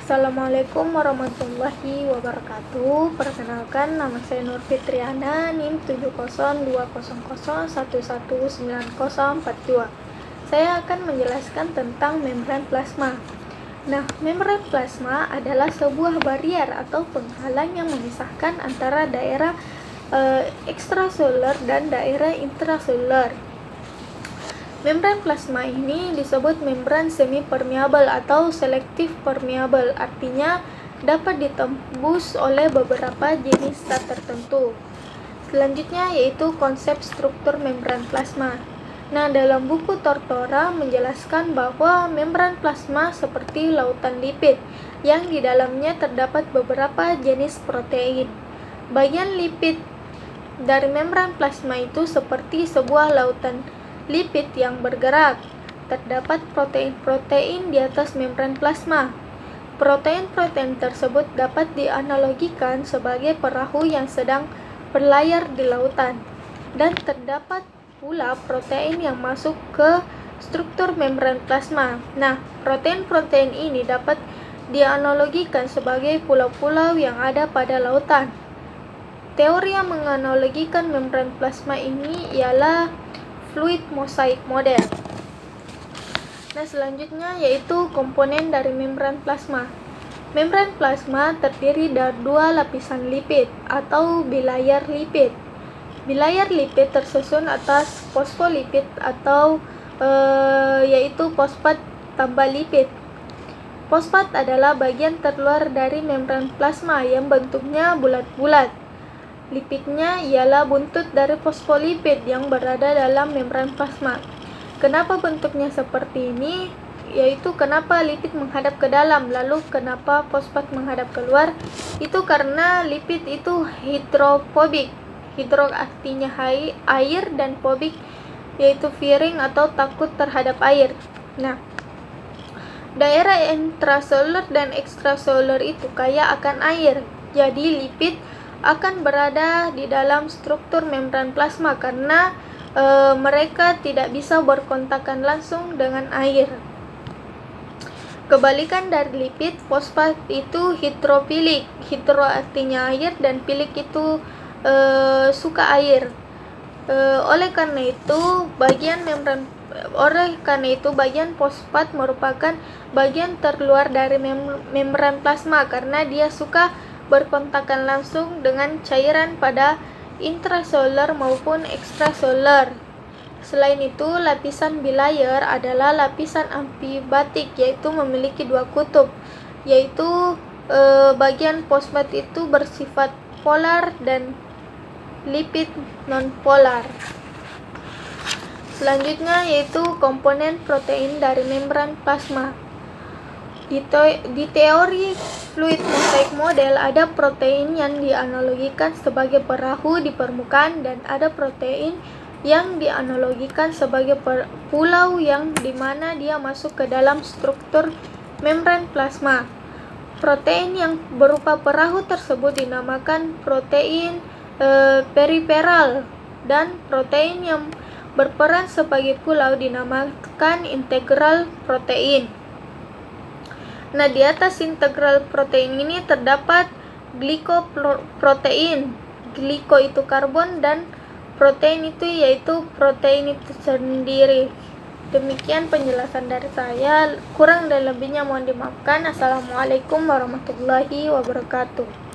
Assalamualaikum warahmatullahi wabarakatuh. Perkenalkan, nama saya Nur Fitriana, NIM 70200119042. Saya akan menjelaskan tentang membran plasma. Nah, membran plasma adalah sebuah barrier atau penghalang yang memisahkan antara daerah ekstraseluler dan daerah intraseluler. Membran plasma ini disebut membran semi-permeable atau selective permeable, artinya dapat ditembus oleh beberapa jenis zat tertentu. Selanjutnya yaitu konsep struktur membran plasma. Nah, dalam buku Tortora menjelaskan bahwa membran plasma seperti lautan lipid yang di dalamnya terdapat beberapa jenis protein. Bagian lipid dari membran plasma itu seperti sebuah lautan lipid yang bergerak. Terdapat protein-protein di atas membran plasma. Protein-protein tersebut dapat dianalogikan sebagai perahu yang sedang berlayar di lautan. Dan terdapat pula protein yang masuk ke struktur membran plasma. Nah, protein-protein ini dapat dianalogikan sebagai pulau-pulau yang ada pada lautan. Teori yang menganalogikan membran plasma ini ialah fluid mosaic model. Nah, selanjutnya yaitu komponen dari membran plasma. Membran plasma terdiri dari dua lapisan lipid atau bilayer lipid. Bilayer lipid tersusun atas fosfolipid atau yaitu fosfat tambah lipid. Fosfat adalah bagian terluar dari membran plasma yang bentuknya bulat-bulat. Lipidnya ialah buntut dari fosfolipid yang berada dalam membran plasma. Kenapa bentuknya seperti ini? Yaitu kenapa lipid menghadap ke dalam, lalu kenapa fosfat menghadap keluar? Itu karena lipid itu hidrofobik. Hidro artinya air dan fobik yaitu fearing atau takut terhadap air. Nah, daerah intraseluler dan ekstraseluler itu kaya akan air. Jadi lipid akan berada di dalam struktur membran plasma karena mereka tidak bisa berkontakan langsung dengan air. Kebalikan dari lipid, fosfat itu hidrofilik. Hidro artinya air dan filik itu suka air. Oleh karena itu bagian fosfat merupakan bagian terluar dari membran plasma karena dia suka berkontakan langsung dengan cairan pada intraseluler maupun ekstraseluler. Selain itu, lapisan bilayer adalah lapisan amfibatik, yaitu memiliki dua kutub, yaitu bagian fosfat itu bersifat polar dan lipid nonpolar. Selanjutnya yaitu komponen protein dari membran plasma. Di teori fluid mosaic model ada protein yang dianalogikan sebagai perahu di permukaan dan ada protein yang dianalogikan sebagai pulau yang dimana dia masuk ke dalam struktur membran plasma. Protein yang berupa perahu tersebut dinamakan protein periferal dan protein yang berperan sebagai pulau dinamakan integral protein. Nah, di atas integral protein ini terdapat glikoprotein. Gliko itu karbon dan protein itu yaitu protein itu sendiri. Demikian penjelasan dari saya. Kurang dan lebihnya mohon dimaafkan. Assalamualaikum warahmatullahi wabarakatuh.